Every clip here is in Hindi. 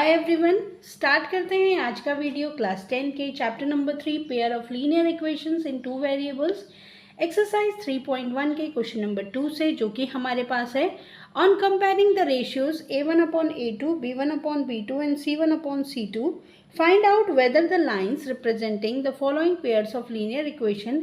हाय एवरीवन, स्टार्ट करते हैं आज का वीडियो क्लास 10 के chapter number 3 pair of linear equations in two variables exercise 3.1 के क्वेश्चन नंबर 2 से, जो कि हमारे पास है on comparing the ratios a1/a2, b1/b2 and c1/c2 find out whether the lines representing the following pairs of linear equation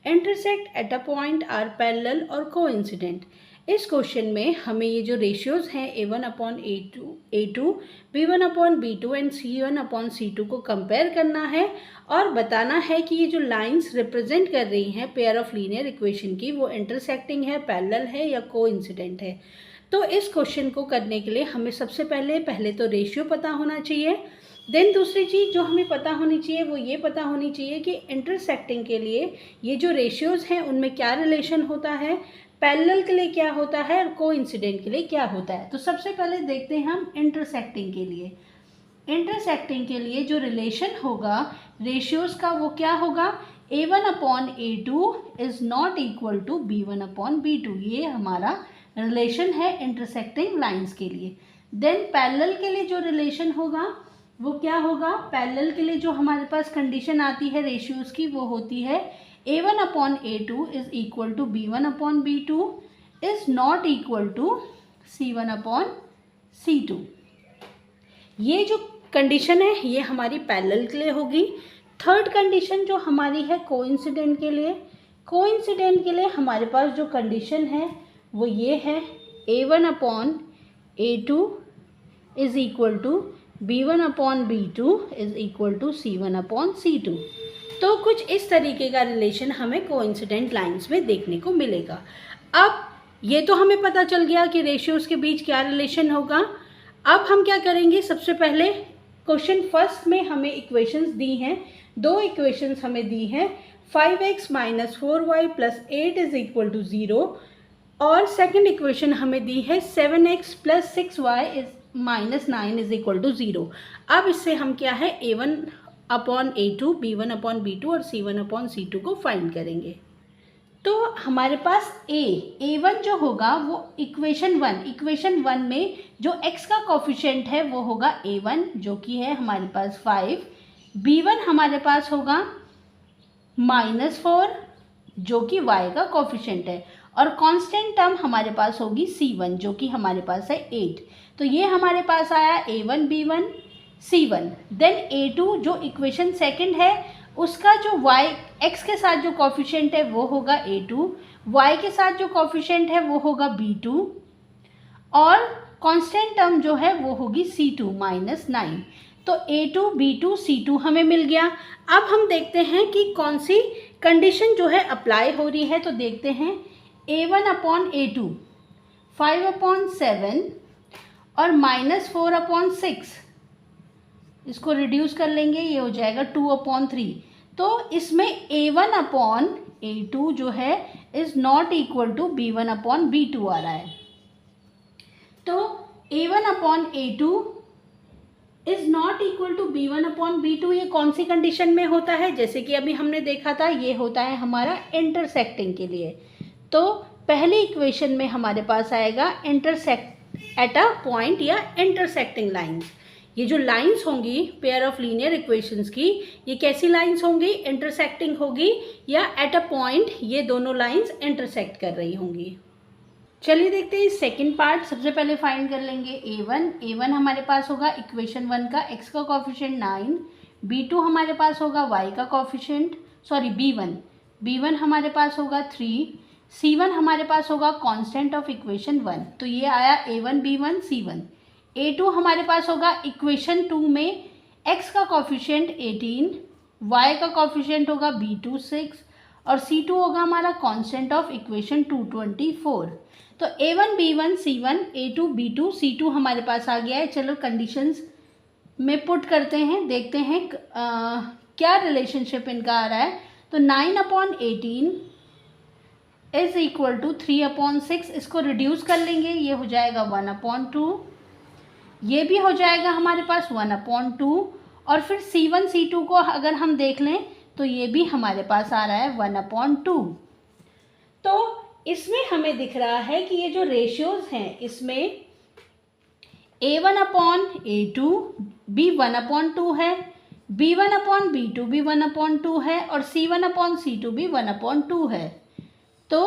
intersect at a point are parallel और कोइंसिडेंट। इस क्वेश्चन में हमें ये जो रेशियोज हैं a1/a2, b1/b2 एंड c1/c2 को कंपेयर करना है और बताना है कि ये जो लाइंस रिप्रेजेंट कर रही हैं पेयर ऑफ लीनियर इक्वेशन की, वो इंटरसेक्टिंग है, पैरेलल है या कोइंसिडेंट है। तो इस क्वेश्चन को करने के लिए हमें सबसे पहले तो रेशियो पता होना चाहिए। देन दूसरी चीज़ जो हमें पता होनी चाहिए वो ये पता होनी चाहिए कि इंटरसेक्टिंग के लिए ये जो रेशियोज हैं उनमें क्या रिलेशन होता है, पैरेलल के लिए क्या होता है और कोइंसिडेंट के लिए क्या होता है। तो सबसे पहले देखते हैं हम इंटरसेक्टिंग के लिए। इंटरसेक्टिंग के लिए जो रिलेशन होगा रेशियोज का वो क्या होगा, a1/a2 is not equal to b1/b2। ये हमारा रिलेशन है इंटरसेक्टिंग लाइंस के लिए। देन पैरेलल के लिए जो रिलेशन होगा वो क्या होगा, पैरेलल के लिए जो हमारे पास कंडीशन आती है रेशियोज की वो होती है a1/a2 is equal to b1/b2 is not equal to c1/c2। ये जो कंडीशन है ये हमारी पैरेलल के लिए होगी। थर्ड कंडीशन जो हमारी है कोइंसिडेंट के लिए, कोइंसिडेंट के लिए हमारे पास जो कंडीशन है वो ये है a1/a2 is equal to b1/b2 is equal to c1/c2। तो कुछ इस तरीके का रिलेशन हमें कोइंसिडेंट लाइंस में देखने को मिलेगा। अब ये तो हमें पता चल गया कि रेशियोज के बीच क्या रिलेशन होगा। अब हम क्या करेंगे, सबसे पहले क्वेश्चन फर्स्ट में हमें इक्वेशंस दी हैं, दो इक्वेशंस हमें दी हैं 5x - 4y + 8 is equal to 0 और सेकंड इक्वेशन हमें दी है 7x + 6y - 9 is equal to 0। अब इससे हम क्या है a1/a2, b1/b2 और c1/c2 को फाइंड करेंगे। तो हमारे पास a1 जो होगा वो इक्वेशन 1 में जो x का कोफिशिएंट है वो होगा a1 जो कि है हमारे पास 5, b1 हमारे पास होगा -4 जो कि y का कोफिशिएंट है और कांस्टेंट टर्म हमारे पास होगी c1 जो कि हमारे पास है 8। तो ये हमारे पास आया a1, b1, c1। Then a2 जो इक्वेशन सेकंड है उसका जो y x के साथ जो कोफिशिएंट है वो होगा a2, y के साथ जो कोफिशिएंट है वो होगा b2 और कांस्टेंट टर्म जो है वो होगी c2 -9। तो a2, b2, c2 हमें मिल गया। अब हम देखते हैं कि कौन सी कंडीशन जो है अप्लाई हो रही है। तो देखते हैं a1/a2 5/7 और -4/6, इसको रिड्यूस कर लेंगे, ये हो जाएगा 2/3। तो इसमें a1/a2 जो है is not equal to b1/b2 आ रहा है। तो a1/a2 is not equal to b1/b2 ये कौन सी कंडीशन में होता है, जैसे कि अभी हमने देखा था ये होता है हमारा इंटरसेक्टिंग के लिए। तो पहली इक्वेशन में हमारे पास आएगा इंटरसेक्ट एट अ पॉइंट या इंटरसेक्टिंग लाइंस। ये जो लाइंस होंगी पेयर ऑफ लीनियर इक्वेशंस की, ये कैसी लाइंस होंगी, इंटरसेक्टिंग होगी या एट अ पॉइंट ये दोनों लाइंस इंटरसेक्ट कर रही होंगी। चलिए देखते हैं सेकंड पार्ट। सबसे पहले फाइंड कर लेंगे a1 हमारे पास होगा इक्वेशन 1 का x का कोफिशिएंट 9, b2 हमारे पास होगा y का कोफिशिएंट b1 हमारे पास होगा 3, c1 हमारे पास होगा कांस्टेंट ऑफ इक्वेशन 1। तो ये आया a1, b1, c1। a2 हमारे पास होगा इक्वेशन 2 में x का कोफिशिएंट 18, y का कोफिशिएंट होगा b2 6 और c2 होगा हमारा कांस्टेंट ऑफ इक्वेशन 2 24। तो a1, b1, c1, a2, b2, c2 हमारे पास आ गया है। चलो कंडीशंस में पुट करते हैं, देखते हैं क्या रिलेशनशिप इनका आ रहा है। तो 9/18 इज इक्वल टू 3/6, इसको रिड्यूस कर लेंगे, ये हो जाएगा 1/2, ये भी हो जाएगा हमारे पास 1/2 और फिर c1 c2 को अगर हम देख लें तो ये भी हमारे पास आ रहा है 1/2। तो इसमें हमें दिख रहा है कि ये जो रेशियोज हैं इसमें A1 अपॉन A2 भी 1 अपॉन 2 है, B1 अपॉन B2 भी 1 अपॉन 2 है और C1 अपॉन C2 भी 1 अपॉन 2 है। तो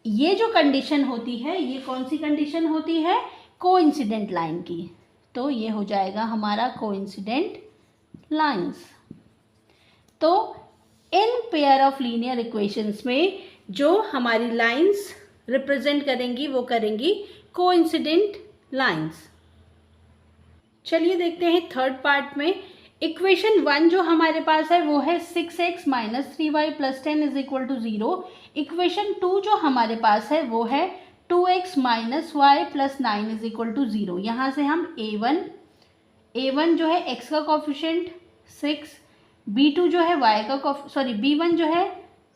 ये जो कंडीशन होती है ये कौन सी कंडीशन होती है? कोइंसिडेंट लाइन की। तो ये हो जाएगा हमारा कोइंसिडेंट लाइंस। तो in pair of linear equations में जो हमारी लाइंस रिप्रेजेंट करेंगी वो करेंगी कोइंसिडेंट लाइंस। चलिए देखते हैं थर्ड पार्ट में। इक्वेशन 1 जो हमारे पास है वो है 6x minus 3y plus 10 is equal to 0। Equation 2 जो हमारे पास है वो है 2x minus y plus 9 is equal to 0। यहाँ से हम a1 जो है x का कॉफिशिएंट 6, b2 जो है y का b1 जो है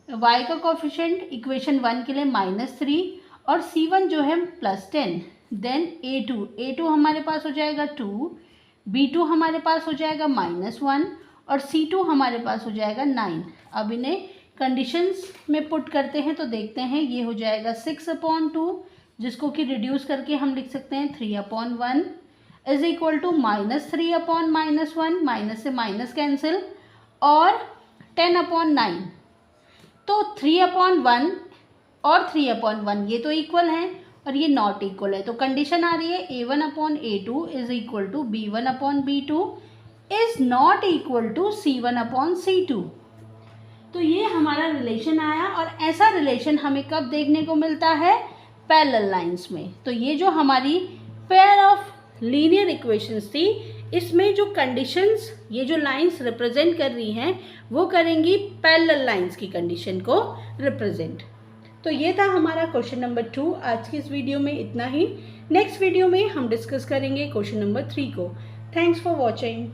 y का कॉफिशिएंट इक्वेशन 1 के लिए -3 और c1 जो है प्लस 10। देन a2 हमारे पास हो जाएगा 2, b2 हमारे पास हो जाएगा -1 और c2 हमारे पास हो जाएगा 9। अब इन्हें कंडीशंस में पुट करते हैं तो देखते हैं ये हो जाएगा 6/2 जिसको कि रिड्यूस करके हम लिख सकते हैं 3/1 इज इक्वल टू -3/-1, माइनस से माइनस कैंसिल, और 10/9। तो 3/1 और 3/1 ये तो इक्वल हैं और ये नॉट इक्वल है। तो कंडीशन आ रही है A1/A2 is equal to B1/B2 is not equal to C1/C2। तो ये हमारा रिलेशन आया और ऐसा रिलेशन हमें कब देखने को मिलता है? पैरेलल लाइंस में। तो ये जो हमारी पेयर ऑफ लीनियर इक्वेशंस थी इसमें जो कंडीशंस ये जो लाइंस रिप्रेजेंट कर रही हैं वो करेंगी पैरेलल लाइंस की कंडीशन को रिप्रेजेंट। तो ये था हमारा क्वेश्चन नंबर 2। आज की इस वीडियो में इतना ही। नेक्स्ट वीडियो में हम डिस्कस करेंगे क्वेश्चन नंबर 3 को। Thanks for watching.